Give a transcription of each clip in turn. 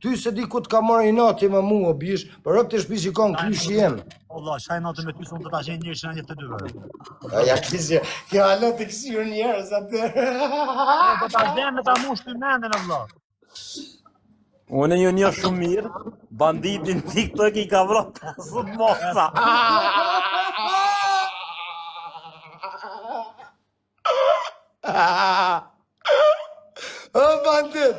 Ty se di ku të ka marrë i nati me mua, bish, për rëp të shpi që kanë kryshi jem. Allah, shaj natë me ty sonë të ta gjenë njërë që në një të dyve. Ja, kishë, kjo alo të këshirë njerës atë. Do ta gjenë me ta mush të mendin, Allah. Unë e një shumë mirë, banditin TikTok I ka vra 5 mosa. O, bandit!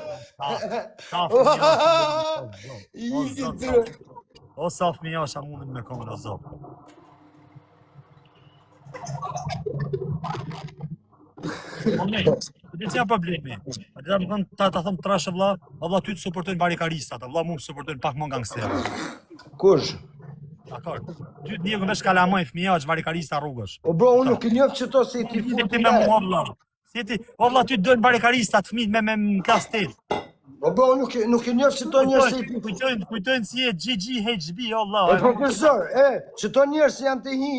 O saf mi jasha mundin me konë o zopë. Dhe që janë problemi? Ta thëmë trashe vla, vla ty të suportojnë barikaristat, vla mu më suportojnë pak më gangsterë. Kush? Dakor, ty të një vesh kalamaj fëmija që barikarista rrugësh. O bro, unë nuk I njëfë që to se I ti futu me mua vla. Si ti, o vla ty të dojnë barikaristat fëmijët me klas tel. O bro, nuk I njëfë që to njerës se I ti Kujtojnë si e GGHB, o vla. O profesor, që to njerës janë të hi,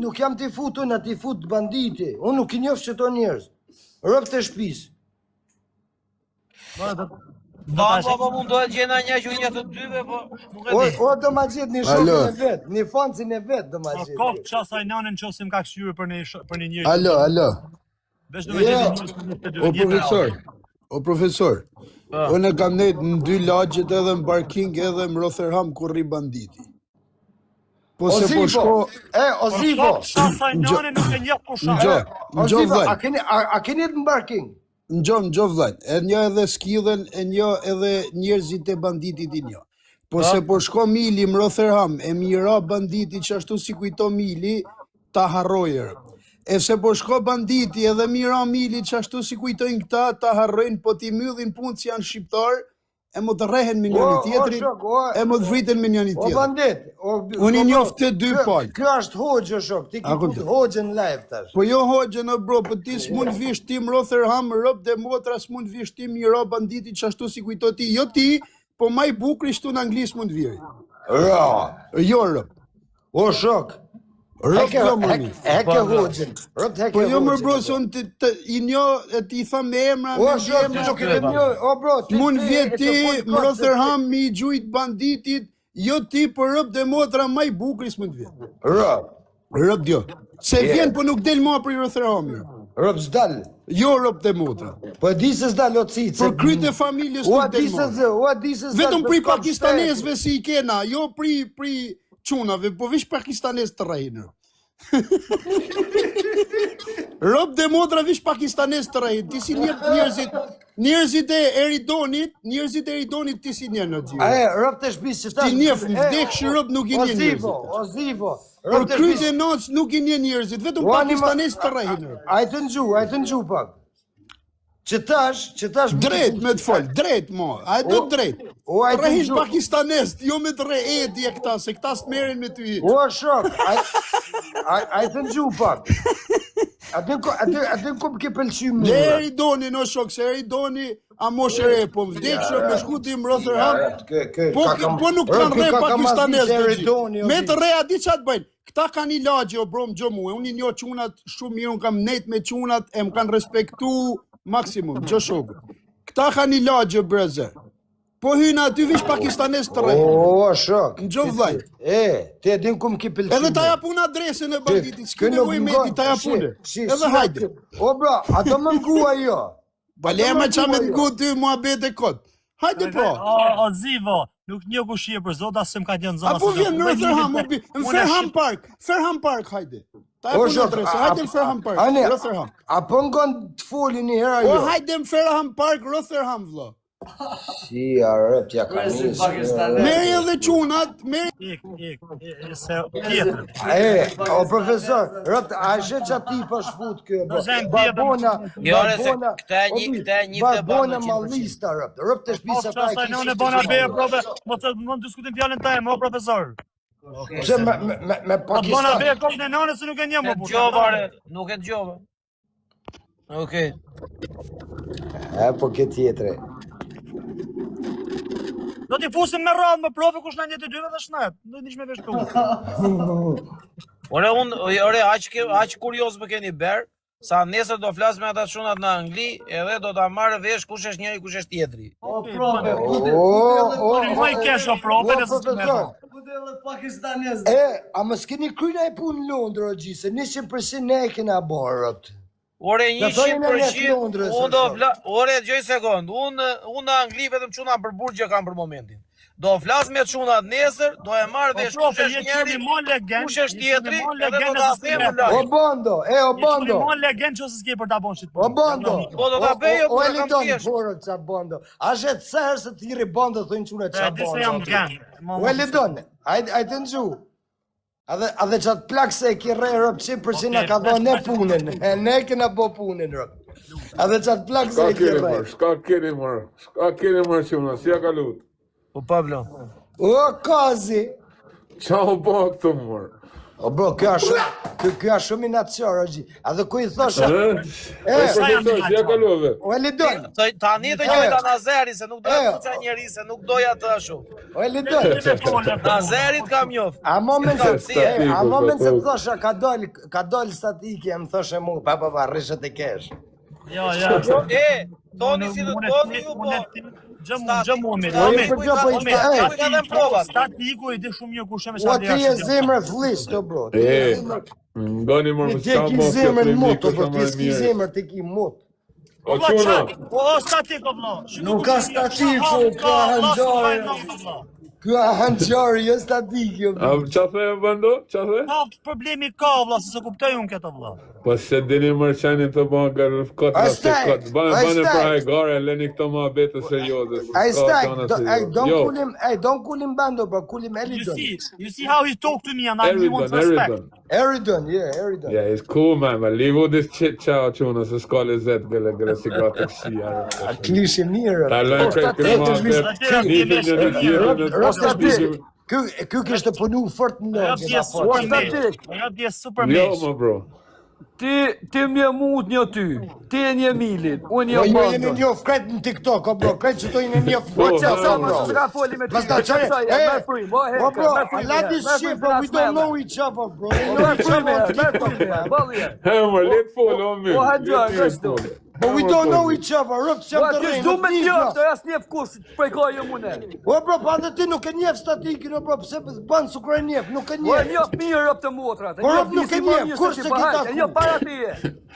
nuk jam të futu në të fut banditi. Unë nuk I njëfë që to njerës. Rëp të shpis. Po mundohet gjena një që një të dyve, po nuk e di. O do ma gjithë një shokën e vetë, një fancin e vetë do ma gjithë. Kokë qasaj nanën qosim ka këshyre për një njërë. Alo. Vesh do me gjithë O profesor, unë e kam nejtë në 2 lagjet edhe në parking edhe në Rotherham ku rri banditi. Po se po shko... O Zivo! Qasaj nanën nuk e një kusha. O Zivo, a keni të në parking? Në vllajt, e një edhe skillën, e një edhe njerëzit e banditit I një. Po se po shko Mili më Rotherham, e mira banditit që ashtu si kujto Mili, ta harrojer. E se po shko banditi edhe mira Mili që ashtu si kujtojnë këta, ta harrojnë, po ti myllin punë që janë shqiptar, e më të rehen me njëni tjetrin, e më të vriten me njëni tjetrin. O bandit, unë I njoftë të 2 palë. Kjo është hoxhë shok, ti ki put hoxhën live tash. Po jo hoxhën o bro, po ti s'mund vish tim Rotherham, rob dhe motra s'mund vish tim mira banditi që ashtu si kujto ti, jo ti, po maj bukri shtu në Anglis mund vjeri. Jo rob. O shok. Rob jo mëni. Heke hoxhën. Po jo më bro, se unë I njo e ti tha me emra, o shok, nuk e njo, o bro. Mund vjet ti më Rotherham mi gjujt banditit, jo ti për rob dhe motra maj bukri s'mund vjet. Rob jo. Se vjen po nuk del mua për Rotherham. Rob s'dal. Jo rob dhe motra. Po e di se s'dal o cice. Për kryt e familjes nuk del mua. Vetëm pri pakistanesve si I kena, jo pri qunave, po vish pakistanes të rejnë. Rob dhe modra vish pakistanes të rejnë, ti si njerëzit e eridonit, ti si njerë në gjithë. Rob të shbis që ta... Ti njef, vdek që rob nuk I një njerëzit. O Zivo. Për kryt e nocë nuk I një njerëzit, vetëm pakistanes të rejnë. A I të nxu pak. Që tash... Drejt me të folë, drejt mo, a e do drejt. Rehish pakistanes, jo me të reedi e këta, se këta s'merin me ty hitë. O shok, a I të nxu pak. A të kom ke pëlqy mua. Ne Eridoni no shok, se Eridoni a moshe re, po vdek shok me shkuti më Rotherham, po nuk kanë re pakistanes. Me të re, a di qatë bëjnë? Këta kanë I lagje, o bro më gjo muë, unë I njo qunat shumë mirë, unë kam nejt me qunat, e më kanë respektu maksimum, gjo shokë. Këta kanë I lagje, breze. Po hyna aty vish pakistanes të rejnë. O, shok. Në gjo vllaj. Ti e din kum ki pëlqime. Edhe ta japun adresën e banditit, s'ki nevoj me ti ta japune. Edhe hajde. O, bro, ato më ngua jo. Balema qa me ngu ty mua bete kot. Hajde po. O Zivo, nuk një ku shie për zota se më ka djenë zona. Apo vjen në Rotherham, në Fairham Park, hajde. Ta japun adresën, hajde në Fairham Park, Rotherham. Apo ngon të foli një hera jo. O, hajde në Fairham Park, Rotherham, vlo. Si, arë, t'ja ka njësë. Meri edhe qunat, Ik, se tjetër. O profesor, rëpt, a shë që ati pa shfut kjo, Barbona Mallista, rëpt të shpisa ta e kishë. Në bona beja, profe, më të diskutim fjallin ta e, më profesor. Pse me Pakistan. Bona beja kokë në nane se nuk e një më burë. Gjovare, nuk e gjove. Okej. Po këtë tjetre. Do t'i fusim me radhë më profe kush në një të dyve dhe shnet. Do t'i me veshtu. Ore, aq kurioz më keni berë, Sa nesër do flas me ata çunat në Angli, edhe do ta marrë vesh kush është njëri, kush është tjetri. Më i kesh o probe në profesor. A më s'keni kryna e punë në Londër, o gji, se 100% ne e kena borët. Ore 100%, unë do flas, ore gjoj sekond, unë në Angli vetëm çuna për burgje kam për momentin. Do flas me çunat nesër, do e marr vesh kush është njëri, kush është tjetri, edhe do ta them lart. O Bondo, o Bondo. Mon legend që s'ke për ta bën shit. O Bondo. Po do ta bëj o po Elidon kam thjesht. porë ça Bondo. A jet ser se të thirrë Bondo thonë çuna ça Disa Bondo. jam gang. O Elidon, ai të nxu. A dhe çat plak se e ki rre rop 100% na ka dhënë ne punën. E ne kena bë punën rop. A dhe çat plak se e ki rre. S'ka keni mërë quna, si ja ka lutë. Po Pablo. O Kazi. Qa u po këtu mërë? O bro, kjo është shumë i nacior, o gji. A dhe ku i thosha? Profesor, si ja ka lutë? O Elidon. Tani të njëjta Nazeri, se nuk doja të fuqa njeri, se nuk doja të ashtu. O Elidon. Nazerit kam njoft. A moment se të thosha, ka dol statike, më thoshe mu, pa, rrishet e kesh. Jo. Toni si të toni ju po. Gjëmomi. Statiku i di shumë mirë kush është O ti e zemrë flis, to bro. Ngani mërë më Ti e ki zemrën mot, bro, ti s'ki zemrë, ti ki mot. O quna, O statik o vlo. Nuk ka statik, ka hanxari. Kjo hanxari, jo statik, jo. qa the e bëndo? Qa the? Ka problemi ka vlla, se kuptoj unë këtë vlla. Po se dini mërë qanin të bënë gërë këtë nga se këtë. Banë pra e gare, leni këto ma betë serioze. Don't kulim Bando, bro, kulim Elidon. You see how he talk to me and I want respect. Eridon. Yeah, it's cool, man, but leave all this chit-chow quna, se s'ka lezet gële si gata këshia. A klishe mirë. Ta lojnë krejt këtë Ky kishte punu fort në Ja super Jo, mesh. ma bro. Ti më mut një ty, ti e një Milin, unë Jo, një ju jeni Bondo. njof krejt në TikTok, o bro, krejt që to jeni njof. Po Oh, çfarë sa bro. më s'ka foli me ty. Pastaj çfarë? Merr free, mo O bro, I like this shit, bro, we don't know each other, bro. We know each other on TikTok, man. Hemër, let folë, o mirë. Po hajgjoj, kështu. But we don't know each other, rëp, që Po jam të ti rejnë. s'du me njëf, të jas njëf kush prej kojë mune. O bro, pa dhe ti nuk e njef statikin, o bro, pse banë su kërë njef, nuk e Po njef. njëf mirë rëp të motrat. Po rëp nuk e njef, kur se kita ku? Njëf para tije.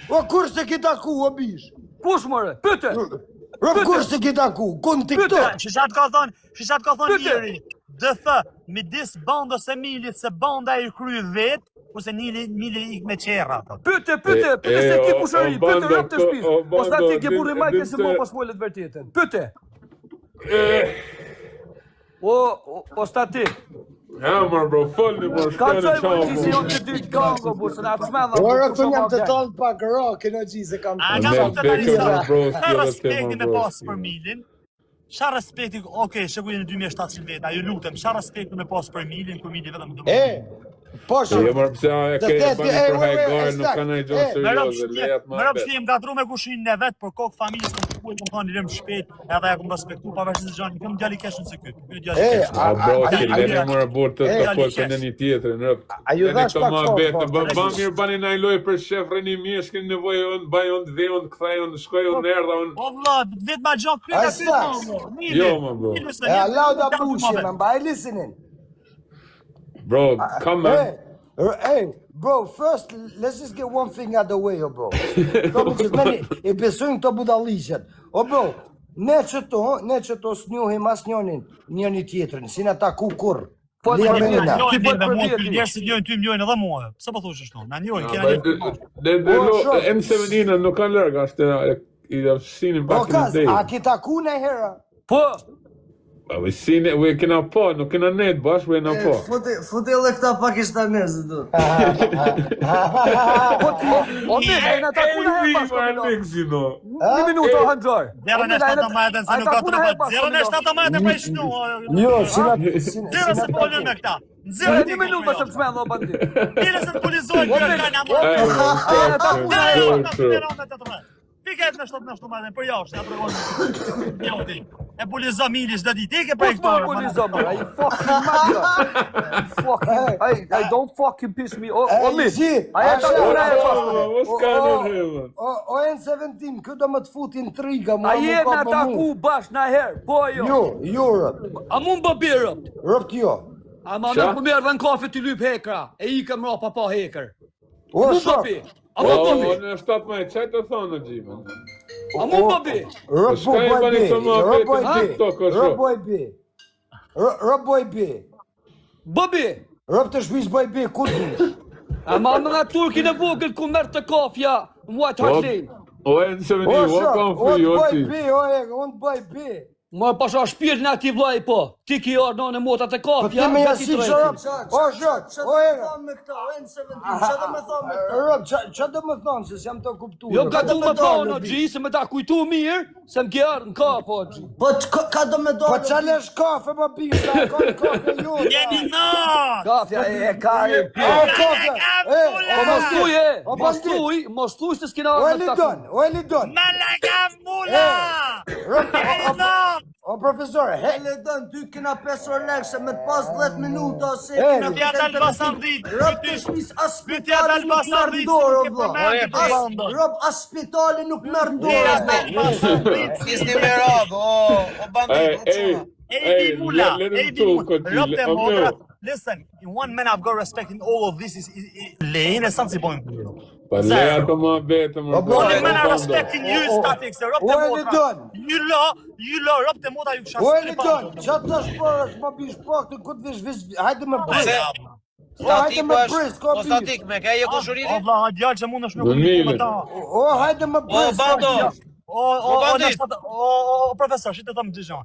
O kur se kita ku, o bish? Kush more? Pyte. Rëp kur se kita ku, ku në TikTok? Shishat ka thonë njëri. Dë thë, midis Bandos e Milit se Banda i kry vet, ose Mili ik me qera. Pyte se ki pushëri, pyte rëp të shpis. Po sa ti ke burri majke se mo pas follet vërtetën. Pyte. O stati. Hemër, bro, folni, bro, Ka shkene qoj më ti si qamë. jonë të dytë kango, bu, se na të shmedha. O rëp, të njëm të talë pak rock, në gji, se kam A Me nga të beke talisa, më bro, ka s'kjera respekti tema, me bro. pas për Milin, qa respekti, okej, shëkuj në 2700 veta, ju lutem, qa respekti me pas për Milin, kur Mili vetëm po Jo, shumë. mërë pëse a e ke e bani për hajgarë, nuk ka nëjë gjonë serioze, lejat ma Më rëpë bet. shlim gatru me kushin në vetë, për kokë familjes kom të kujtë, kom thonë lirëm shpet, edhe ja kom respektu, pavarësisht se gjanë, kom djali keshën se këtë, këtë djali keshën. A bro, që lene mërë burë të a- folë për në një tjetërin, rëp. A ju Lene dhash këto pak ma fort, betë, fort. ba mirë bani na i lojë për shef, rëni mirë, s'keni nevojë, unë, bajon, dhejon, këthajon, shkojon, erdha, unë. O vla, vetë ma gjanë A kryta s'tas. Jo, ma bro. Allow the bullshit, man, but I listening. Bro, come man. Hey, bro, first, let's just get one thing out of the way, oh bro. I besojnë këto budalliqet. O bro, ne që to s'njohim as njëni tjetrin, si na taku kur. Po, Lirë me nina. Njojnë Ti me për mua, vjeti. njerësit njojnë ty, njojnë edhe mua. Pse po thosh ashtu? Na njojnë, kena M17 nuk kanë lërgë, ashtë i have seen him O back in the kaz, day. a ki taku në hera? Po, We seen it, we kena po, nuk kena net, bash, we kena po. Fute edhe këta pakistanezë do. o mirë, e në taku në herë pas këmë Nixino. Një minuto hëndroj. Zerën e 17 se nuk ka të rëpët. Zerën e 17 për shnu. Jo, Zerën se po lën me këta. Zerën Një minuto se të shmedha o bandit. Dire se të polizojnë kërë ka në më. piket në shtot madhe, për jashtë, ja tregon. Mjoti. E bulizo mili çdo ditë, ke për Fuck my bullies up, man. You fucking mad. Fucking. I don't fucking piss me off. Me. What's going on here, man? O N17, kjo do më të fut intriga, A jena taku bash na herë, po jo. Jo, rëp. A mund bë birë? Rëp jo. A ma në përmerë dhe në kafe të lyp hekra. E i kem rapa pa heker. O, Mund shok. bëbi. A mund bëbi. Në shtat me qaj të thonë, Gji, man. A mund bëbi. Rëp Shka i bani të më Rëp boj bi. Bëbi. Rëp të shpis boj bi, ku ti? A ma në nga turkin e vogël ku merë të kafja. Muaj të haklin. O N70, what come for you, Gji? Unë boj bi. Ma pasha shpirt në ati vlaj po. Ti ki orë në motat e Po kafja. ti me jashtë që rëp. O, shok. Që do me thonë me këta, N17, që do me thonë me këta? Rëp, që do më thonë, se s'jam të kuptu. Jo ka du me thonë, o Gji, se me ta kujtu mirë, se më kjarë në kafe, o Gji. Po ka do me Po dojnë? qale shkafe më bisha, ka kafe ju. Jeni not! Kafja e kari. Mos thuj se s'kina O arë me taku. Elidon. Malagam mula! Jeni not! O profesor, Hele dënë, ty kina 5 orë lekse me të pas 10 minuta, ose kina Pyetja dal basan dit. Rëp të shmis Pyetja dal aspitali nuk basan merë dit. ndorë, o Ke vla. përmendje për bando. Rëp aspitali nuk merë Pyetja ndorë. dal basan dit. Fisni me radhë, o bandit, o çuna. Ej, mula. let him Ej, talk, mula. Rob them Gji. over. Listen, in one man I've got respect in all of this is lejnë e sanë si bojnë. Pa leja të më betë, më Only man I respect in you is statics. Rob O them over. Elidon. You lo, rob them over, ju kësha O Elidon, që të shpërës më bish pak të këtë vish, hajde me bris. Hajde me bris, ko O bish. statik me, ka e O kushuriri? vla, ha djallë që mund është me Në mile. O hajde me bris. bando. O profesor, shi të thëmë gjë.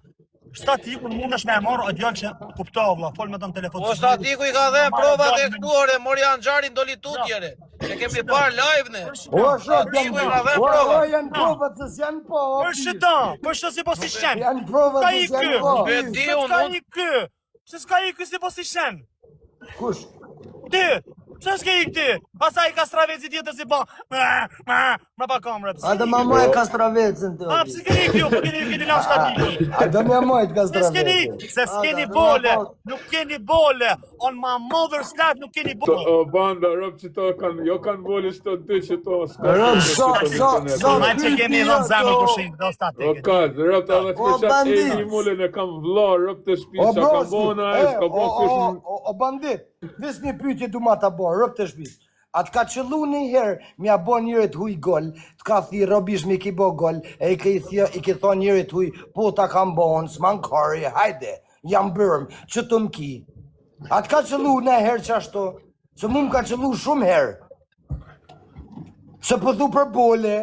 Statiku mund është me marrë o djallë që kupto, vla, fol me të në telefon. O statiku i ka dhe provat e këtuare, mori anë gjarin doli tutjere. E kemi parë live ne. O shok, Statiku i ka dhe o provat. janë provat se s'janë po. Për shëta, për shëta si po si shenë. Janë provat Ka se i s'janë kë, po. E di s'ka unë, i kë, se s'ka i kë si po si shenë. Kush? Ti, se s'ka i këti, pasaj ka straveci tjetër si po, ma pa kamre, pësi. A dhe ma e kastravecën të. A, pësi keni kjo, po keni lau statiku. A do me mojt ka Se straveti. s'keni bole, nuk keni bole, on my mother's life nuk keni bole. O banda, rëp që to kanë, jo kanë boli që të dy që to Ma që kemi dhënë zemë për shimë, do O statike. kaz, rëp të edhe O, shpeqat bandit. e një mullin e kam vla, rëp të O shpisa, ka brosi, bona e, s'ka bo kush o bandit, vis një pyetje du ma ta bo, rëp të shpis. Atë ka qëllu një herë, mja bo njërit huj gol, të ka thi robish mi ki bo gol, e i ki thonë njërit huj, po ta kam bo në s'man kari, hajde, jam bërëm, që të m'ki. Atë ka qëllu një herë që ashtu, se mu m'ka qëllu shumë herë. Se pëthu për bole.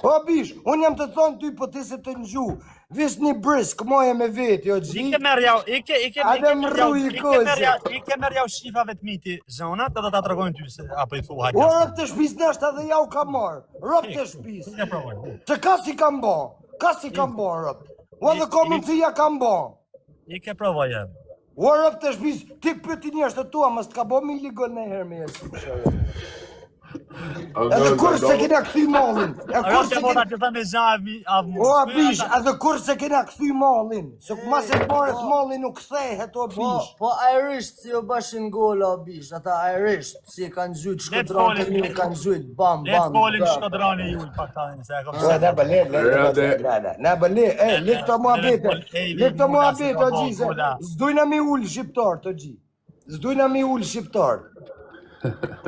O bish, unë jam të thonë ty po ti se të ngju, vis një brisk, moje me veti, o I gji. ke merë jau, i ke merë jau shifave të miti zonat, edhe ta tregojnë ty se, apo i thu O, hajtë. rëp të shpis nështë edhe ja u ka marë, rëp të shpis. Që ka si kam bo, rëp. O dhe komuncija kam bo. I ke provoje. O, rëp të shpis, ti pëti njështë të tua, mës t'ka bo mili gol në herë me jesë. Edhe kur se kena këthy mallin. Rëp të mota që thënë e zhavi, O, bish, edhe kur se kena këthy mallin. Se mas e marët mallin nuk kthehet, o bish. Po Irish si o bashin gola, o bish. Ata Irish si e kanë zhyt, shkodranë të një kanë zhyt, bam, Letë bam. folim shkodrani ju, pak ta se e kom O, na bële, lik të mua bete, o gji, se zdujna mi ullë shqiptar, të gji. Zdujna mi ullë shqiptar.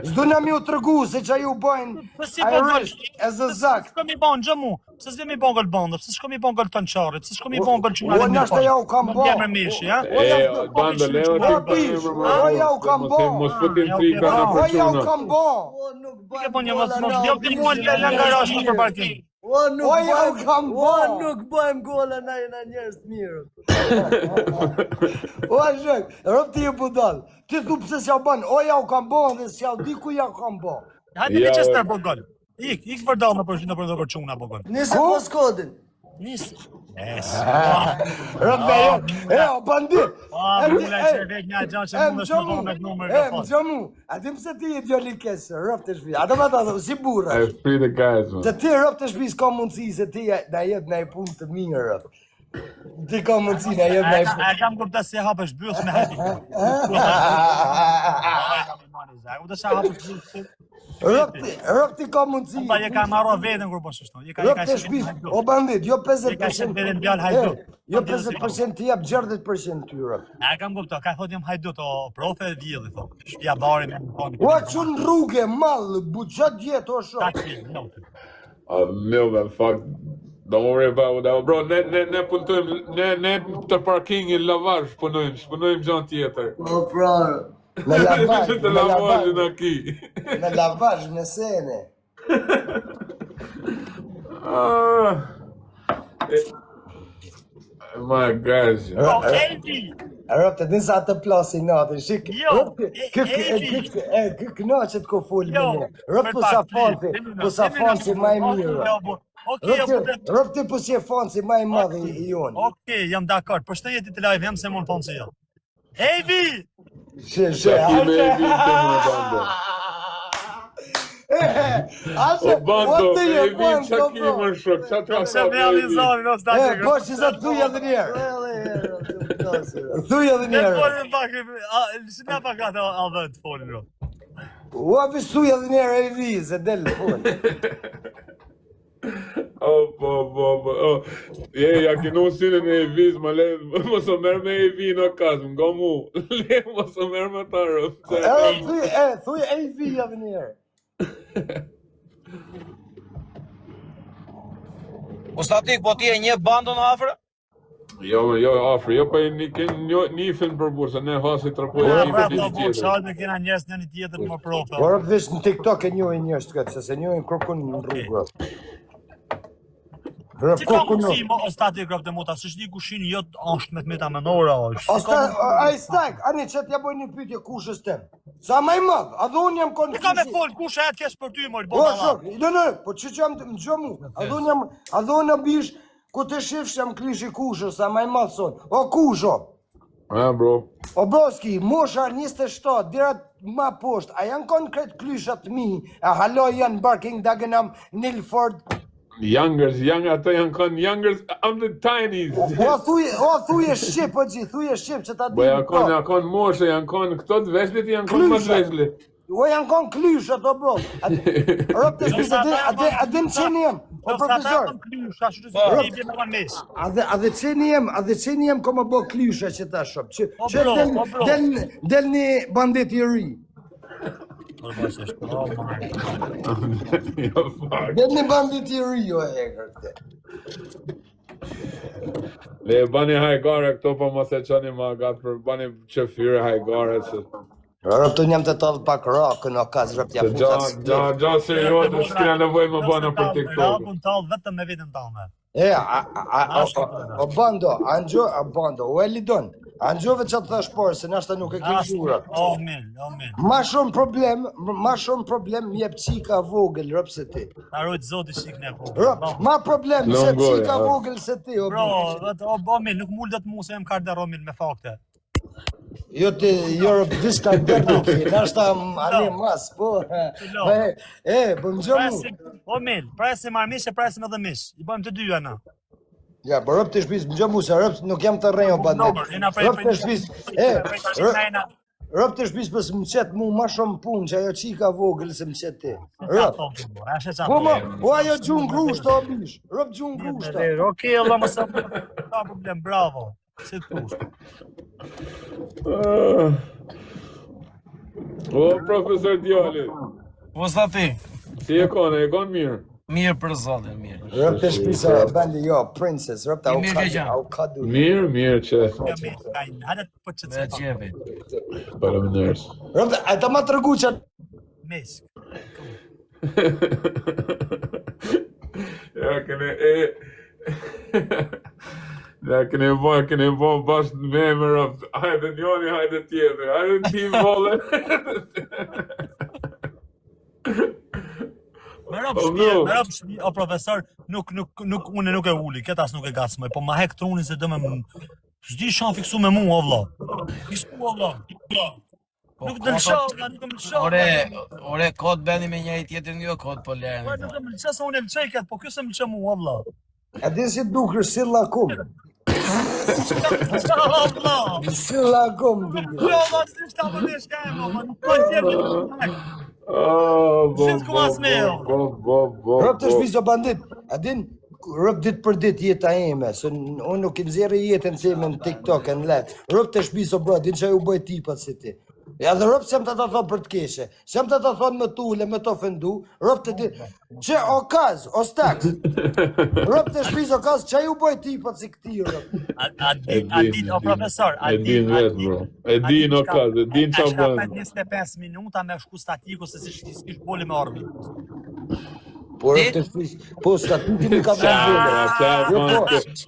Zdujna mi u tërgu, se që ju bojnë Irish, e zëzak. Shko mi bon gjëmu, pëse s've mi bon gëllë bandër, pëse shko mi bon gëllë të në qarit, pëse shko mi bon gëllë quna O, nashta ja u kam bo. Më meshi, ja? E, banda, leo O, bish, o, ja u kam bo. Mos fëtin trika në O, ja u përquna. kam bo. O, nuk Ke bëjmë bon një mos gola jo ti mua në garash në parkim. O, nuk O, ja u bëjmë, kam bo. o, nuk bëjmë gola na jena njerëz të mirë. O, shek, rëp ti e budal. Ti thu pëse s'ja ban, o, ja u kam bo, dhe s'ja u di ku ja u kam bo. Hajde Manchester po gol. Ik vërdall në për quna po gol. Nise poskodin. Nisë. Rob me o bandit. Mula që e vek një gjanë që mund është më thonë me numër në Më gjomu, a di pse ti e djoli kesë, rob të shpi. A do më ta dhe, si burra. Hey, free the guys, man. Se ti rob të shpi s'ka mundësi se ti na jep na i punë të mirë, rob. Ti ka mundësi na jep na i punë. E kam kupta se hapësh byrës me hajdi. U të sa hapësh byrës. Rob ti ka mundësi. Pa je ka marrë vetën kur bësh ashtu. Rob të shpi, o bandit, jo 50%. Je ka shenë vetën djallë hajdu. Jo 50% ti jap 60% ty, rob. E kam kupta, ka thot jam hajdu të profe vjeli, thot. Shpia bari me më thonë. Ua që në rrugë, malë, buqat jetë o shok. No, man, fuck. Don't worry about that. Bro, ne puntojmë, ne të parkingin lavazh punojmë gjanë tjetër. O prarë. Në lavazh, Të lavazhin aki. në lavazh, në sene. My gosh. Rob të din sa të plasi natën, shik. Jo, Kë knaqet ko folë me ne. Rob po sa fanci ma i mirë. Rob ti po si e fanci ma i madhe i jonë. Okej, jam dakord. Përshëndetje ti të live jam se mund thonë se jo. Evi! She, Shakime e vitë më bando. O bando, e vitë Shakime më shok. Qa të Se me alizoni, no s'da që Po që sa thuja dhe njerë. Thuja dhe Ne njerë. folën pak, si nga pak atë avë të folën, ro. Ua vis thuja dhe njerë e vi, se delë folë. Ja kinu sinën e viz, ma le, mos o merë me e vi në kasë, nga mu. Le, mos o merë me ta rëmë. Thuja e vi dhe njerë. O statik, po ti e një bando në afrë? Jo, afrë, jo pa një film për burë, se ne hasi të rëpojë Ja, një pra, për po, një tjetër. qalë me kena njerës një tjetër më profe. Por vish në TikTok e njojë njështë të këtë, se njojë në kërkun në rrugë. Si ka mundësi o stati grab të mota, se shdi kushin jo është me të meta menora, është. A i stak, ani që t'ja boj një pytje kushës tem. Sa ma i madhë, a dhe unë jam konë Ti ka me folë, kushe e t'kesh për ty, mojë, Po, shok, po që jam të më gjomu. A dhe unë bish, ku të shifsh jam klishi kushës, sa ma i madhë sonë. O kusho, Bro. o broski, mosha 27, dirat ma poshtë, a janë konë kretë klyshat mi, a haloj janë Barking Dagenham, Nilford, Youngers, ata janë kanë youngers, I'm the tinies. O thuje shqip, o gjithë, thuje shqip që ta di. Po janë kanë moshe, janë kanë këto të veshlit, janë kanë më të veshlit. O janë kanë klyshat, o bro. Rop të shpisa, a dhe në qeni jem, o profesor. A dhe qeni jem ko më bo klysha që ta shop. Që del një bandit i ri. Del një bandit i ri, o e kërte. Le bani hajgare këto pa mos e qani ma gatë për bani qëfyre hajgare që... Rop të njëm të tallë pak rakën o kaz rop t'ja futa. Gja serios, s'kina nevoj më bana për TikTok. Rapun tallë vetëm me vetën tallë. O bando, o e lidon. A nxove që të thash porë, se nashta nuk e ke gjura. O men. Ma shumë problem mi jep qika vogël, rop se ti. Ta rojtë zoti shik në vogël. Rop, ma problem mi jep qika vogël se ti, o Bro, men, nuk muldet mu se jem karder o men me fakte. Jo ti, Europe diska dërduki, nashta ane mas, po. Po më gjomu. O men, presim armish e presim edhe mish. I bëjmë të dy ana. Ja, po rop të shpis, më gjomu se rop nuk jam të rejnë o bandit. Rop të shpis, rop të shpis për së më qetë mu ma shumë punë që ajo qika vogël se më qetë ti. Rop. Po ma, o ajo gjunë grusht o bish. Rop gjunë grusht. Okej, Allah më sa ka problem, bravo. Si të grusht. O, profesor Djalli. Po stati. Si e konë mirë? Mirë për zotin, mirë. Rop të shpisa e bandi jo, princess, rop të au kadu. Mirë që. Hajde po që Me qevi. Para më nërës. Rop të, a ta ma të rëgu që... Mes. Ja, këne bo bashkë me më rëpë. Hajde njoni, hajde tjetër. Hajde në tim vole. Me rap shtëpi, o profesor, unë nuk e uli, këtë as nuk e gacmoj, po ma hek trunin se do me më... S'di shan fiksu me mu, o vlla. Fiksu, o vlla. Nuk të lësha, nuk më lësha. Ore, kod beni me njëri tjetrin jo, kod po lejnë. Nuk më lësha se unë e lëshej këtë, po kjo se më lësha mu, o vlla. A din si duker si lakum. Lësha, o vlla. Si lakum duker. Jo, vlla, si shta më në shkaj, ma nuk po tjetër. Gjithë ku as me, Rëp të shpiso bandit, a din, rëp dit për dit jeta ime, se unë nuk i nëzirë jetën se ime në TikTok e në live. Rëp të shpiso bro, din që ju bëj tipat si ti. Ja dhe rëp se më të të thonë për të keshe, se më të të thonë më tule, më të ofendu, rëp të dit, që o kaz, o staks, rëp të shpiso kaz, që ju bëj tipat si këti rëp. A din, o profesor, E din vetë, bro. E din o kaz, e din qa bënë. bënë. 25 minuta me shku statiku se si shkish boli me orbi. Po rëp të shpiso, po statiki mi ka bënë.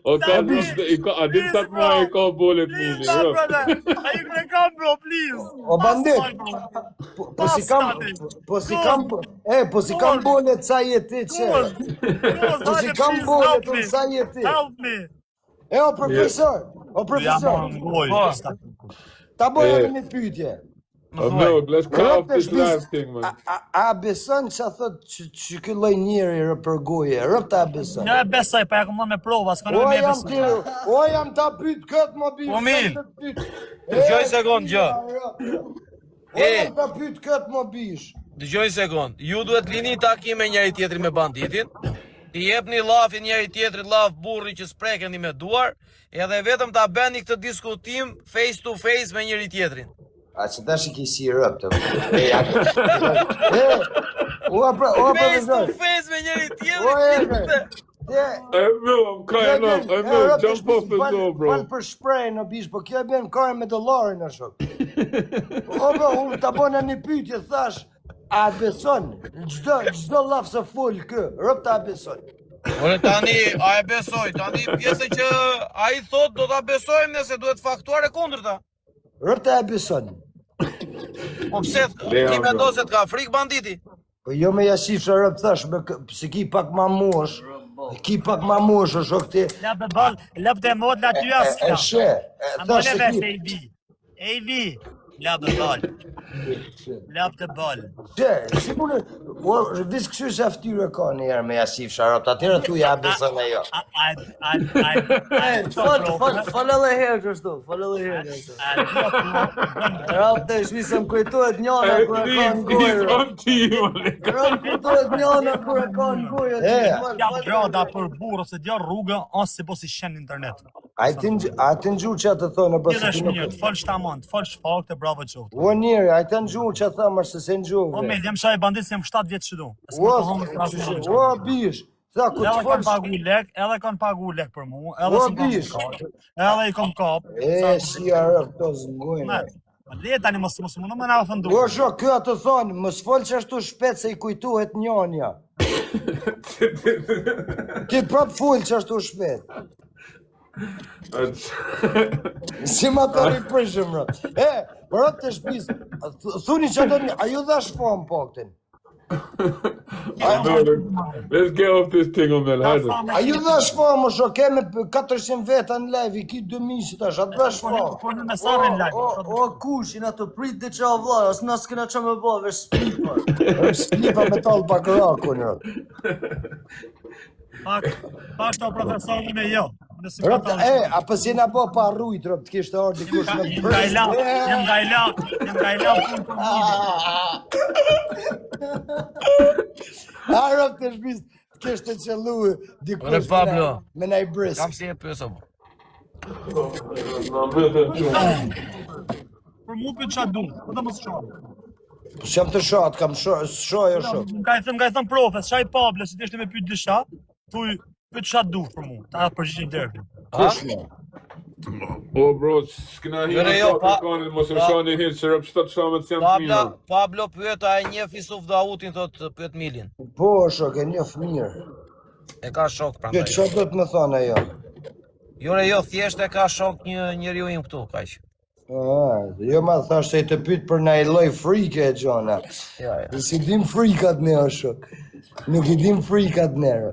O kaz, a din sa të ma e ka bolet mili, bro. A i kre kam, bro, please. O bandit, po si kam bolet sa jeti që. Po si kam bolet unë sa jeti. Help me. E o profesor, ta bojë një pyetje. Oh no, let's cut off this live thing, man. A beson që a thot që ky lloj njeri rë për goje, rëp ta beson. Ja besoj, pa ja kom me prova, s'ka në me besoj. O jam ta pyt këtë më bish. Po mirë. Dëgjoj sekond gjë. O jam ta pyt këtë më bish. Dëgjoj sekond. Ju duhet lini takim me njëri tjetrin me banditin. Ti jepni llafin njëri tjetrit, llaf burri që sprekeni me duar, edhe vetëm ta bëni këtë diskutim face to face me njëri tjetrin. A që ta shiki si rëp të Face to face me njëri tjetrin. Hey, Mil, I'm crying up. Hey, Mil, jump off the door, bro. Fal për shpreh në bish, po kjo e bën kare me dollarin në shok. O bro, unë ta bona një pyetje, thash, a beson? Çdo llaf se fol kë, rëp ta beson. Ore tani, a e besoj, tani pjesë që a i thot do ta besojmë nëse duhet faktuar e kundërta. Rëp ta e beson. Po pse ti mendon se të ka frikë banditi? Po jo me jashifsha rëp thash, se ki pak ma mosh, o shok ti. Lëp të mod la ty aska. E she, thash se ki. Ejbi, lëp të bal. Lëp të bal. She, si mune, vis këshu se aftyre ka njerë me jashifsha rëp, atyre tu ja beson e jo. Fal edhe herë kështu, fal edhe herë kështu. Rap të shmisëm kujtohet njona kur e ka në gojë. Rap kujtohet njona kur e ka në gojë. Jam grada për burë ose djarë rrugë, asë se po si shenë internet. A të në gjuhë që atë thonë, Gjithë është mirë, të falë shtamon, të falë shfaq të bravo qoftë. O njëri, a të në gjuhë që atë thëmë, është se në gjuhë. O me, jam shaj bandit se jam 7 vjetë që du. O bish, tha ku të Edhe falë. kanë pagu lek për mu, edhe i kom kap. E, si arë, këto zëngojnë. Dhe tani mos më në më fëndu. O shok, kjo atë thonë, mos folë që ashtu shpet se i kujtuhet njënja. Ti prap folë që ashtu shpet. Si ma të ripërshëm, rë. E, për atë të shpis, thuni që ato një, a ju dha shfam paktin? Let's get off this thing, Mil, hajde. A ju dha shfam, o shok, keme 400 veta në live, i ki 2000 që tash, a dha shfam? Po në mesare në live. O kushin ato prit dhe qa vla, asë nësë këna që me bo, vesh splipa. Splipa me talë pak raku, në. Pak të profesorën e jo. E, a pës jena bo pa rrujt, rëp, të kishtë orë dikush me Jem gajla punë për A rëp të shpis, të kishtë të qëllu dikush me na i bris. Kam si e pëso bo. Për mu për qa du, për të më së shohë. Shem të shohat, kam shohë o shohë. Ka i thëmë profes, shaj Pable, si të ishte me pytë dësha, thuj, pytë qa du për mu, ta përgjishin dërgjën. O bro, s'kina hi në shokë mos e shani hi, që rëp qëta të shamet si jam të mirë. Pablo pyet a e njeh Yusuf Dautin, thot pyet Milin. Po, shok, e njef mirë. E ka shok prandaj. Që do të më thonë ajo? Jo, thjesht e ka shok një njeriu im këtu, kaq. Jo ma thash se i të pyt për na i loj frike e gjona. Si dim frikat ne o shok. Nuk i dim frikat nërë.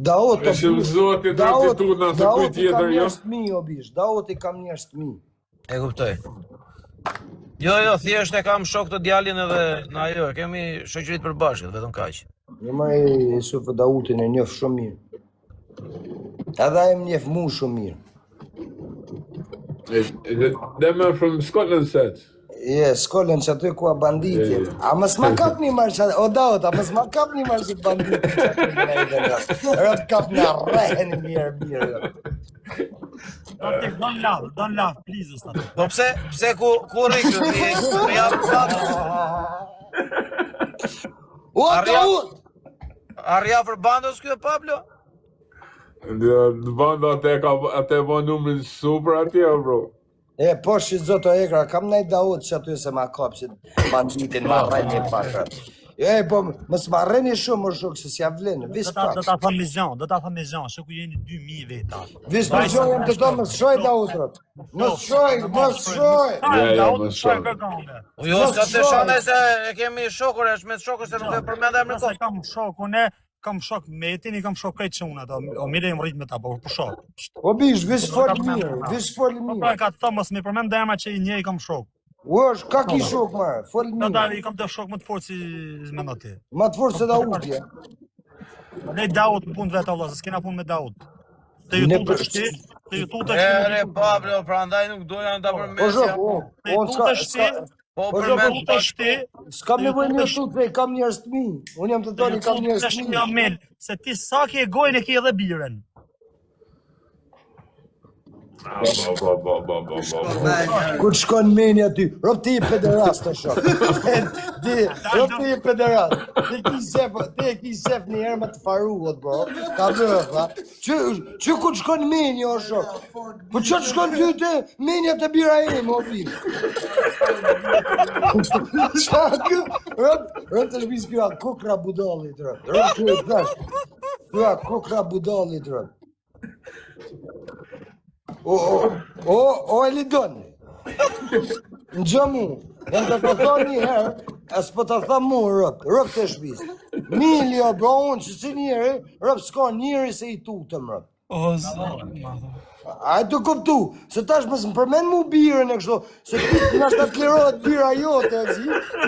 Daot Me shumë zotit rëtitudna se kuj tjetër kam jo. njerëz të mi o bish. Daot i kam njerëz të mi. E kuptoj. Jo, thjesht e kam shok të djalin edhe na jo, kemi shoqërit përbashkët, vetëm kaq. Jo ma e Sufë Dautin e njef shumë mirë. Edhe e më njef mu shumë mirë. Them are from Scotland set. Skollën që aty ku a banditit. A mës ma kap një marë që... O Daut, a mës ma kap një marë që banditit që aty në i dhe në. Rëtë kap në rehen mirë. Don't laugh, please. Po pse ku rikë, të japë fatë. O Daut! Arja për bandës kjo, Pablo? Banda atë e bo numrin super atje, bro. Po shizoto ekra, kam nej Daut që aty se ma kap që banditin ma rreni pasha. Po mës ma rreni shumë më shok se si avlenë, vis pak. Do ta thëm me zhan, shë ku jeni 2000 veta. Vis me zhan jem të do mës shoj Dautrot. Mës shoj. Mës shoj. Jo, s'ka të shane se e kemi shokur, është me shokur se nuk e përmenda e mërkot. Kam shokun kam shok Metin, i kam shok krejt që unë ato, o mire i më rrit me ta, po shok. O bish, vis fol mirë. Po ka të thëmë, mësë me përmend dhe emra që i një i kam shok. Uash, ka ki shok marë, fol mirë. I kam të shok më të fortë si me në ti. Ma të fortë se Daudja. Ne Daut në punë vetë, Allah, se s'kena punë me Daut. Të ju tutë shti, Ere, Pablo, pra ndaj nuk doja në ta përmesja. Të ju tutë shti, Po përmend shti, s'kam nevoj një tutë, kam njerëz të mi. Unë jam të toni, kam njerëz të mi. Se ti sa ke gojnë e ke edhe biren. Ku të shkon meni aty, rop ti i pederast të shok. Rop ti i pederast. Ti e ki sef një herë më të faruot, bro. Ka vërë, që ku të shkon meni o shok? Po që të shkon ty të meni të bira e më obi? Rop të shpis kjo a kukra budalit, rop. Rop të i thash. Kjo a kukra budalit, rop. O Elidoni, në gjëmu, e të të thonë një herë, e s'po të thonë mu rëp të shpis. Milio, bro, unë që si njëri, rëp s'ka njëri se i tutëm rëp. O, zonë, A e të kuptu, se tash mësë më përmen mu birën e kështu, se ti nështë të klirohet bira jote,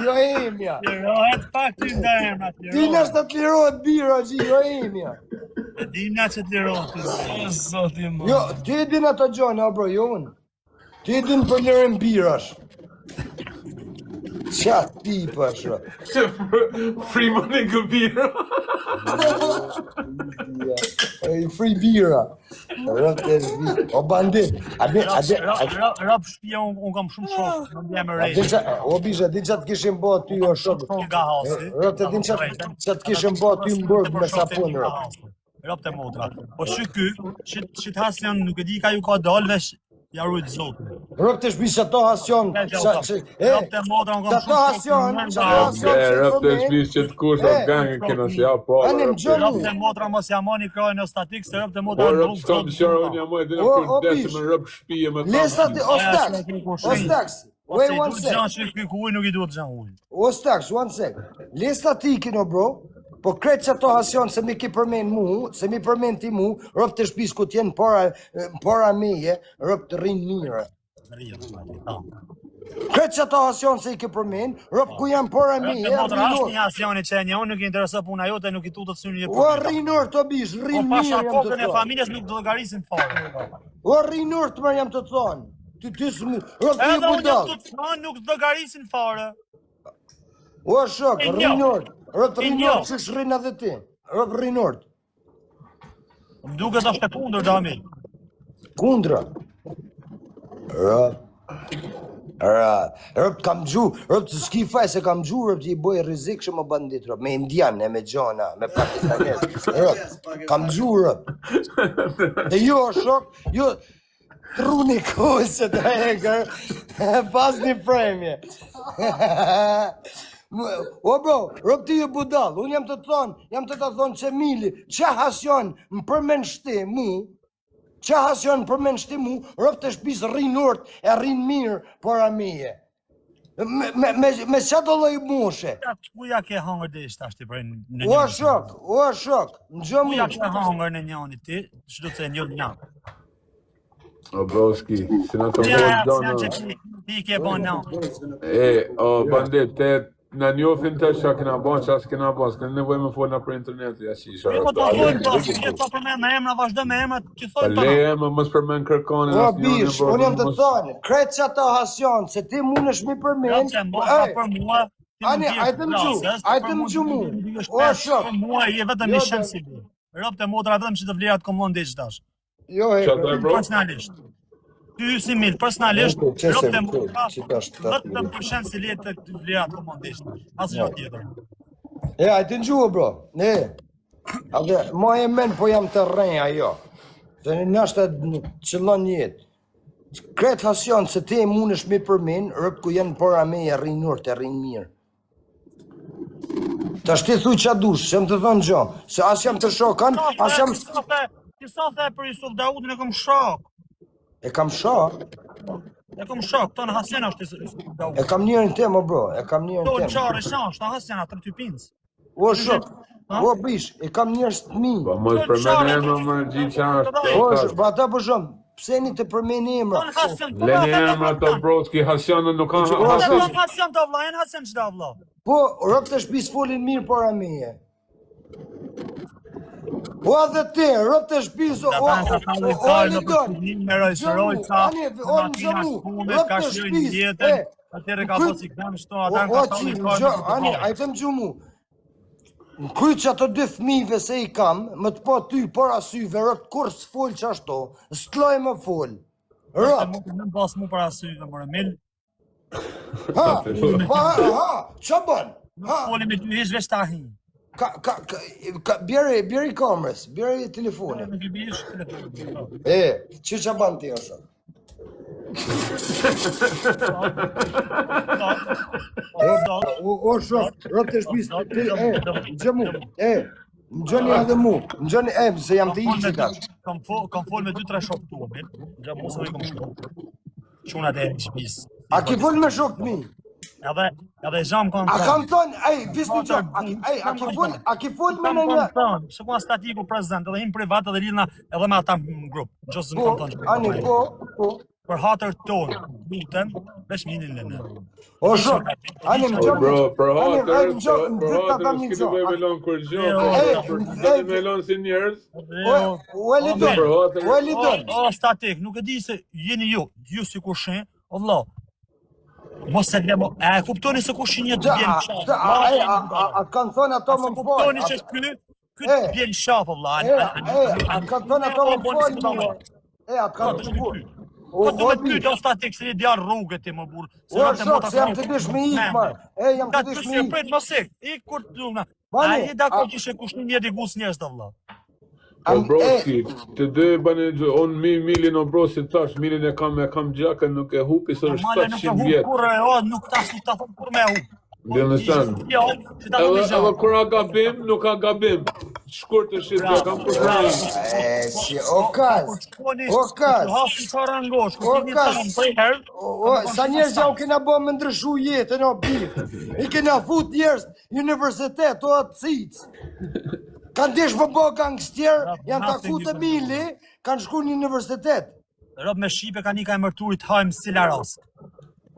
jo emja. Klirohet pak ty nda emrat, Ti nështë të klirohet bira, jo emja. E dim nga që të lirohet. o, zoti më. Jo, ti e din ato gjone, bro, jo unë. Ti e din për lirën birash. Qa ti pasha? Free money good beer. Free bira. O bandit. Rap shpia unë kam shumë shok, në bje me rejtë. O bisha, di që të kishim bo ty o shok. Nga hasi. Rap të din që të kishim bo ty më burg me sapun. Rap të motra. Po shë ky, që të hasjan nuk e di ka ju ka dalvesh, ja rujtë zotë. Rap të shbish që to hasjon. Rap të motra unë kam Që to hasjon. Rap të shpis që të kush o gangë kena si ja po. Rap të motra mos jamoni krajnë o statik, se rap të motra Po rap s'kam qërë unë jam ojë, dhe në përdesë me rap shpije me të Lesat, Ostaks, wait one sec. Gjan që ky ku uj nuk i duhet gjan uj. Ostaks, one sec. Lesa ti kino bro, po kretë që to hasion se mi ki përmen mu, se mi përmen ti mu, rëp të shpis ku t'jenë para meje, rëp të rinë mire. Kretë që to hasion se i ki përmen, rëp ku janë para meje, Është një hasioni që e një unë nuk i intereso puna jote, nuk i tutët së një O rinur të bish, rinë Po mirë pasha jam të kokën e thonë. familjes nuk do garisin fare. O rinur të mërë jam të thonë. Ty s'mu, rëp të i Edhe unë jam budal. të thonë nuk do garisin fare. O shok, rinur, rëp rinur që shrinë edhe ti. Rëp rinur. Më duke të është të kundër, dami. Kundra. Rëp kam gju, rëp të s'ki faj se kam gju, rëp të i boj rizik shumë bandit, rëp, me indian, me gjona, me pakistanes, rëp, kam gju, rëp. E jo, shok, jo, truni kusë të eker, pas një premje. O bro, rëp ti e budal, unë jam të thonë që mili, që hasion më përmen shte mu, Qa hasion për men shtimu, rëp të shpis rrinë urt e rrinë mirë para meje. Me qa do loj moshe? Kuja ke hangër dhe ishtë ashtë i për në O shok, në gjë Kuja mu. ke hangër në njëni ti, që do të se njën një. O broski, si në të Ja, mos që ti ke bon në. o bandit, te në njofin të që kena bon, që asë kena bon, s'kena nevoj me folna për internet, ja që isha. Po të folë, po, që të përmen me emra, vazhdo me emra, që Pa thonë të leje me mos përmen kërkonin, O asë njën bish, unë jam të thonë, kretë që ata hasion, se ti mund është mi përmen, që mba për mua, Ani, ajtë më gju mu. O shok. Për mua i e vetëm i shenë si bi. Rëpë të motra vetëm që të vlerat komon dhe qëtash. Jo, Qa të e bro? Personalisht. Ty si mirë, personalisht, Qese, rëpë të motra, qitash të vetëm për shenë si letë të vlerat komon dhe qëtash. Asë që tjetër. Ajtë në gjuhë, bro. Ate, ma e men, po jam të rrenja, jo. Se në nështë të qëllon jetë. Kretë hasion, se ti mund është mi përmen, rëpë ku janë para me e rrinë nërë, të rrinë mirë. Ta shti thuj qa dush, se më të thonë gjo, se as jam të shokan, as jam... Kisa the për Jusuf Daudin e kom shok. E kam shok, E kom shok, tonë Hasena është Jusuf Daudin. e kam njërën tem, o bro, e kam njërën Tonë tem. qarë e shanë, është Hasena, të ty pinës. O shok, o bish, e kam njërës të mi. Pa mos përmen e më gjithë që O është. shok, ba ta për shumë, pse një të përmen emra? Tonë Hasen, po Leni emra të broski, hasionën nuk kanë Tonë hasion. Hasen të vla, janë Hasen që da vla. Po, rëpë të shpis folin mirë para meje. O adhe te, rëpë të shpis, o Lidon. Me rojca, O në gjëmu, rëpë të shpis, atëre ka po si kënë shto, ata o ka qi, thali ani, ajtë më gjumu. Në kryt që ato dy fmive se i kam, më të po ty para syve, rëpë kur s'fol që ashto, s'tloj më fol. Rëpë. Në pas mu para syve, mërë mil. Ha, që bën? Ha, Foli me ty ish veç tahi. bjeri kamrës, bjeri telefoni. Me ty bish telefon. Që ban ti ose? O shok, rëpë të shpis, gjëmu, më gjëni edhe mu, më gjëni, se jam të i që tash. Kam fol me 2-3 shok tu, mil. Gja mos e kom shko. Qunat e shpis. A ki fol me shok të mi? Edhe zham kanë A kam thonë, visni që, a ki fol me në një? Se ku statiku prezident, edhe him privat edhe lidhna edhe me ata në grup. Gjosë më kanë thonë. Ani, po. Për hatër tonë, lutem, veç minin në. O shok, ani më gjëmë. Bro, për Ani, hatër, më gjëmë, për hatër, s'ki të bëj me lonë kur gjë, për me lonë si njerës. O Lidon. O statik, nuk e di se jeni ju si kushin, o vla. Mos e lemo, e kuptoni se kushin një të bjen qafë. A kanë thonë ato më më folë? Kuptoni që këtë të bjen qafë, o vla. A kanë thonë ato më folë? A kanë thonë. Po të me ty, do statik, se një djarë rrugët ti më burë. O shok, se jam të dish me ikë, marë. Jam të dish me ikë. Prit më sik, ikë kur të duna. A i da ko kishe kushin një digus njështë të vla. O broski, të dy bane, on milin o brosi tash, milin e kam gjakën, nuk e hupi, së është 700 vjetë. Kurë, nuk tash nuk ta thonë kur me hu. Dhe në stanë. Edhe kur a gabim, nuk a gabim. Shkur të shqit, ja kam përshërën. Si, o kaz. Hasi karangosh, ku ti një tanë për i herë. Sa njerës ja u kena bo më ndryshu jetën, o birë. I kena fut njerës universitet, o atë cicë. Kanë desh për bo gangstjerë, janë taku të mili, kanë shku një universitet. Rob me Shqipe ka një ka emërturit hajmë sila rast.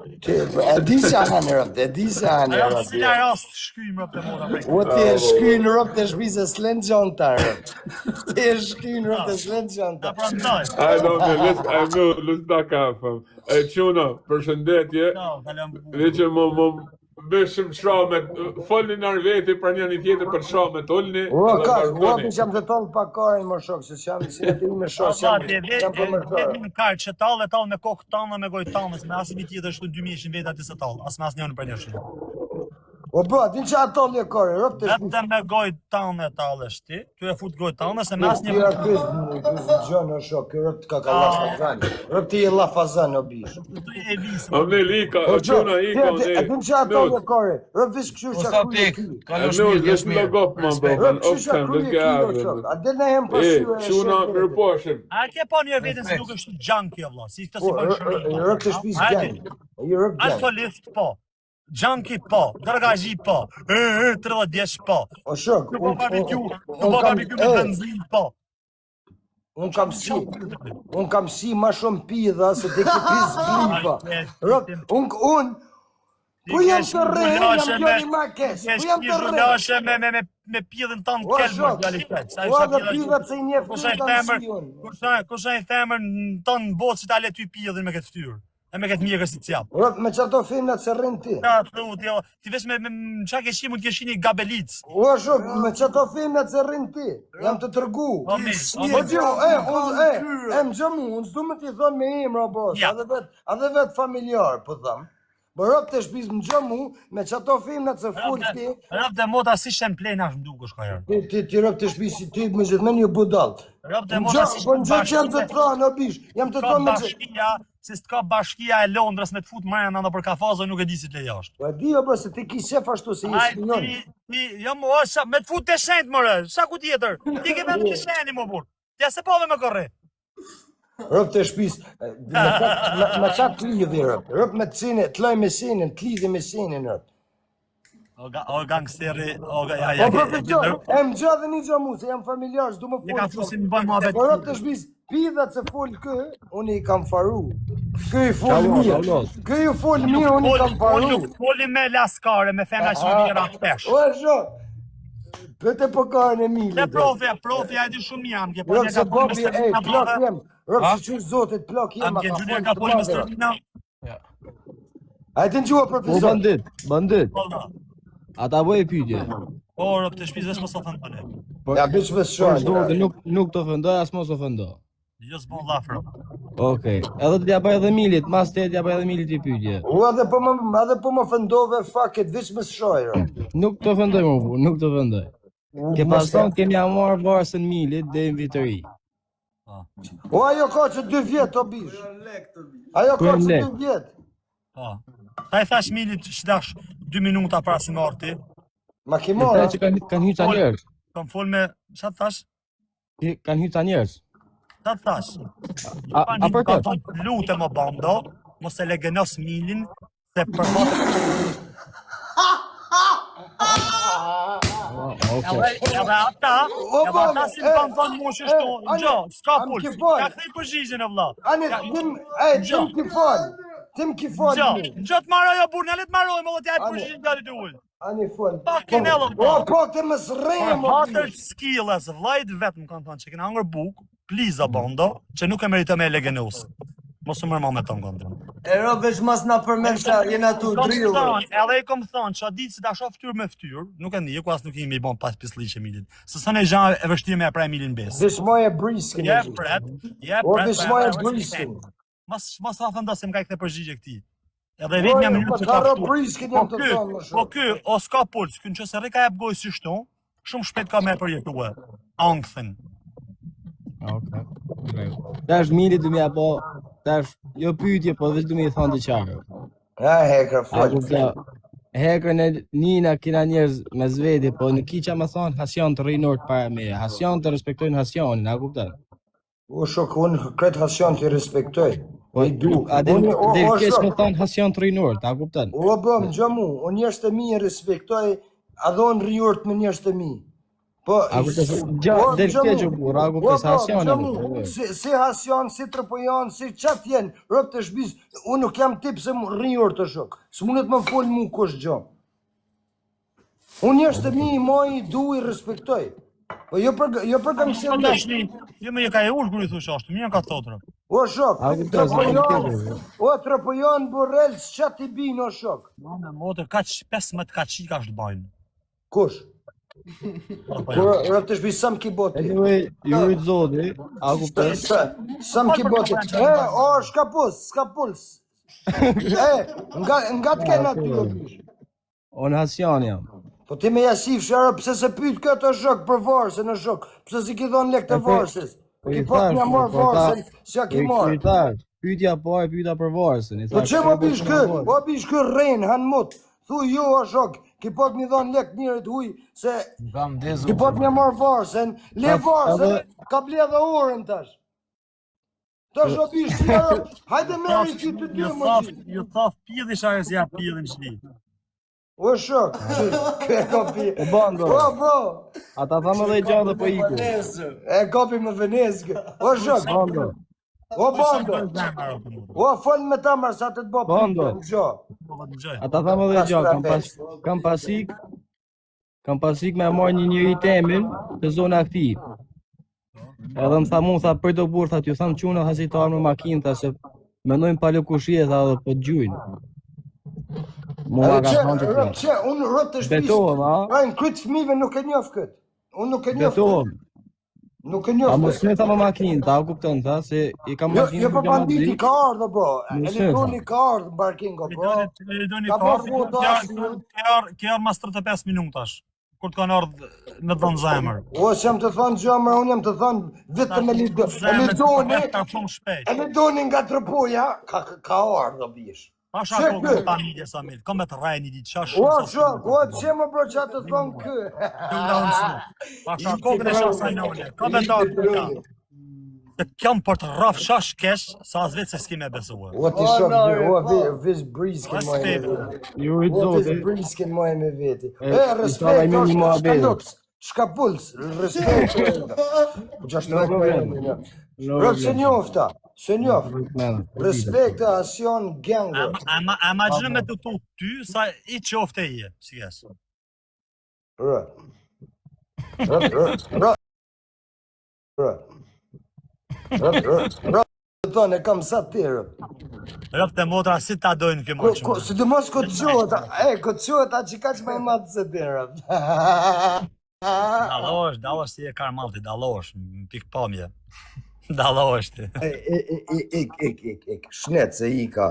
E di se anë rëpë, e di se anë rëpë. Sila rast shkyjmë rëpë të mora prej. O ti e shkyjnë rëpë të shpise s'len gjonta rëpë. Ti e shkyjnë rëpë të s'len gjonta. I know, let's back up. Quna, përshëndetje. Dhe që më bëshëm shramet, folni në arveti për një tjetër për shramet, olni. O, ka, uapi që jam të tollë pa karin më shokë, se që jam si në të me shokë, jam për më Dhe në karë që talë me kokë tanë dhe me gojë tanë, me asë një tjetër shtu 2000 veta të se talë, asë me asë njënë për një shumë. O bro, din që ato lje kore, rëp të shpis. Vetëm me gojë tane të alesh ti, ty e fut gojë tane se me asnjë... Tira kësë gjënë o shok, rëp të ka lafazan. Rëp të i lafazan o bish. O ne lika, o quna ika, o ne. E din që ato lje kore, rëp vish këshur që kruje ki. Lesh me logop ma bro, Rëp këshur që kruje ki o shok, a dhe ne jem për shue e quna mirë poshim. A ke po një vetën se nuk është junkie vlla, si këtë si bën shërbim. Rëp të shpis gjënë. Rëp gjënë. Alkoholist po. Junkie po, dërgazhi po, 30 vjeç po. O shok, Nuk po barbecue me benzinë po. Unë kam si ma shumë pidha se të ki pis blipa. Unë, ku jam të rrejë, jam gjoni ma kesh. Ku jam të rrejë. Me pidhën tonë kelmë realitet. O dhe pidhat se i njefë, ku kam si unë. Kusha i themër në tonë botë që t'ale ty pidhën me këtë ftyrë. E me këtë mjekës si t'japë. Me që ato filmat se rrinë ti. Ti vesh me qa keshi mund t'jeshi një gabelic. O shok, me që ato filmat se rrinë ti. Jam të tërgu. O gjo, më gjëmu, unë s'du me t'i thonë me imra, boss. A dhe vetë familjar, po thamë. Bë rëp të shpiz më gjëmu, me që ato filmat se full ti. Rëp të mota si shem plejnë ashtë mduku shkajer. Ti rëp të shpiz si ti me gjithmen një budal. Rëp të mota si shem bashkia. Se s'ka bashkia e Londrës me t'fut mrena në për kafazë nuk e di si t'le jashtë. Po e di o bërë se ti ki shef ashtu se i s'pinjon. Jo më osha, me t'fut të shenjt mëre, sa ku tjetër? Ti ke me të shenjni më burë, tja se pove me korre. Rëp të shpis, me qa t'lidhi rëp, rëp me t'sine, t'loj me sinin, t'lidhi me sinin rëp. O gangsteri, ja. O profesor, e më gjadhe një gjamu, se jam familjar, s'du më full. Një ka fusin më bëjnë më abet. Po rëp të shpis, pidhat se full kë, unë i kam faru. Kë i full mirë, unë i kam faru. Fulli me laskare, me fena që më njëra pesh. O e shok, pëte po karen e mili. Le profja e di shumë jam. Rëp se bobi, plak jem, rëp se që zotit plak jem. Am ke gjurje ka poli me stërmina? A e të në gjua profesor? Bandit. Ata bëj pyetje. Po, rëp të shpiz vesh mos ofendoj tani. Ja, bish me shojnë. Nuk të ofendoj, as mos ofendoj. Jo s'bon lafro. Okej. Edhe t'ja bëj edhe milit, mas t'ja bëj edhe milit i pyetje. U edhe po më ofendove faket, veç me shojnë. Nuk të ofendoj më bu, nuk të ofendoj. Ke pason kemi marrë varsën milit dhe në vitëri. O ajo ka që 2 vjetë o bish. Ajo ka që 2 vjetë. Po. Ta i thash milit që dash 2 minuta para si marti. Ma ki mora. Që kanë hyta njerës. Kam fol me, qa të thash? Kanë hyta njerës. Qa të thash? A për të? Lutem o bando, mos e legenos milin, se për matë... Edhe ata si më kanë thonë mu shështu, gjo, s'ka puls, ka këthej përgjigjen e vla. Ani, tim ki fol. Gjo të marroj o burë, në le të marroj, më të jaj përgjigjen gati të ullë. Ani fol. Pa kenello, o, po të më srejmë. Hatër skilles, vlajt vetë më kanë thonë që këna hangër bukë, pliza bando, që nuk e merita me legenus. Mos u mërma me të më këndë. E ro veç mas na përmensha, jena tu drilë. Edhe i kom thonë që a ditë si ta shoh ftyrë me ftyrë, nuk e një, ku as nuk i me i bon pas pisliqe Emilit. Se së në e gjanë e vështirë me e pra Emilin besë. Vishmoj e briskin. Je pret. O, vishmoj e briskin. Mas ha thënda se më ka i këte përgjigje këti. Edhe vetë një minutë që ka fëtu. Po ky, o s'ka puls, ky në që se rika e bëgoj si shtu, shumë shpet ka me përjetue. Angthen. Tash milit du mja po, tash jo pyetje, po veç du me i thonë të qarë. Ja, hekër, folë. Hekër në njëna kina njerëz me zvedi, po në ki qa më thonë hasion të rinor të para me, hasion të respektojnë hasionin, a kuptan? O shok, unë kretë hasion të respektoj. A dhe kesh me thonë hasion të rinor, a kuptan? O bëm, gjamu, unë njështë të mi e respektoj, a dhe unë rinor të me njështë të mi. Po, a kuptan, del keqë burë, a kuptan, se hasionin. Si hasion, si trëpojon, si qatë jenë, rëp të shbiz, unë nuk jam tip se rinor të shok. Së mundet më folë mu kush gjo. Unë njështë të mi, moj, du i respektoj. Po jo për kam se më jo me je ka e ullë kërë i thush ashtu, mi janë ka thotrë. O shok, trëpojon burrel s'qa t'i bin o shok. Mame, motër, 15 kaqika është bajnë. Kush? Rëp të shbi sam ki bote. Anyway, ju rritë zodi, a kuptan? Sam ki bote. O, s'ka puls. Nga t'kena ty o bish. Unë Hasion jam. Po ti me jasif shara, pse se pyet këtë shok për varsën në shok? Pse si ki dhon lek të varsës? Ki pak mja marr varsën, si ja ki marr. Pyetja parë, pyetja për varsën. Po çe mo bish kë? O bish kë rren han mut. Thuaj jo o shok, ki pak mi dhon lek njerit huj se ki pak mja marr varsën, le varsën, ka ble edhe orën tash. Tash o bish ti hajde merri ti të dy më. Ju thaf pjedhi share si ja pjedhin shpi. O shok, kë kapi. E bando. O bro. Ata thamë dhe gjatë po iku. E kapi me Venezë. O shok. Bando. O bando. O fol me tamar sa të bëj. Bando. Ata thamë dhe gjatë, kam pasik me marrë një njëri temin të zona aktiv. Edhe më tha mu, tha për do burë, tha t'ju thamë quna hasitar në makinë, tha se menojnë palo kushie, tha dhe po t'gjujnë. Mua ka thonë që të Që unë rrët të shpisë. betohem, a? Në këtë fëmive nuk e njof këtë. Unë nuk e njof këtë. Betohem. Nuk e njof A këtë. mos me tha më makinë, ta kupton, tha se i kam makinë Jo për po gjama banditi blik. ka ardhë, bro. Mos e Elektroni ka ardhë në parkingo, bro. Ka bërë voto asë. Kjo arë mas 35 minutash. Kur të kanë ardhë me dhënë zemër. O, që jam të thonë gjëmër, unë jam të thonë vetëm e lidoni nga trëpoja, ka ardhë, o bish. Pasha Çe kokën kë? ta midje sa mirë. Kom me të rajë një ditë qash O, shumë. që, që më bro që të thonë kë. Pasha kokën e shasa njone. Kom me ta të të kjam për të raf shash kesh, sa as vetë se s'ki me besuar. O, ti shok, vis briskin moj me veti. Ju i O, vis zote. briskin moj me veti. i Respekt, thaj me një mua shkalups. Shkapuls, respekt. Gjashtë me kërë. Bro, se njofta, se njoft. Respekt e asion gangë. Ama gjënë me të tu ty, sa i qofte i e, si jesë. Rë. Të thonë, e kam sa të tërë. Rëp të motra, si ta dojnë kjo më shumë. Si të mos këtë qohet, a që ka që ma i matë se të tërë. Dalosh si e karmalti, dalosh, në pikë pamje. Dalosh ti. Ik, shnet se i ka.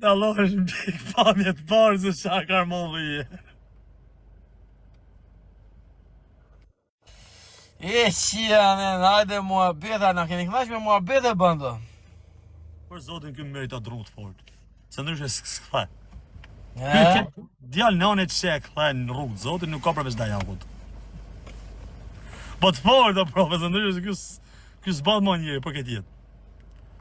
Dalosh në pikë pamje të parë se qa karmalti i e. E qia, men, hajde mua beta, na keni knaq me mua bete, bando. Për zotin kjo mëri të drutë fort. Se ndryshe s'këthe. E? Djallë nëne që e këthe në rrugë, zotin nuk ka përveç da jakut. Po të fort, o profe, se ndryshe kjo s'bad më njëri për këtë jetë.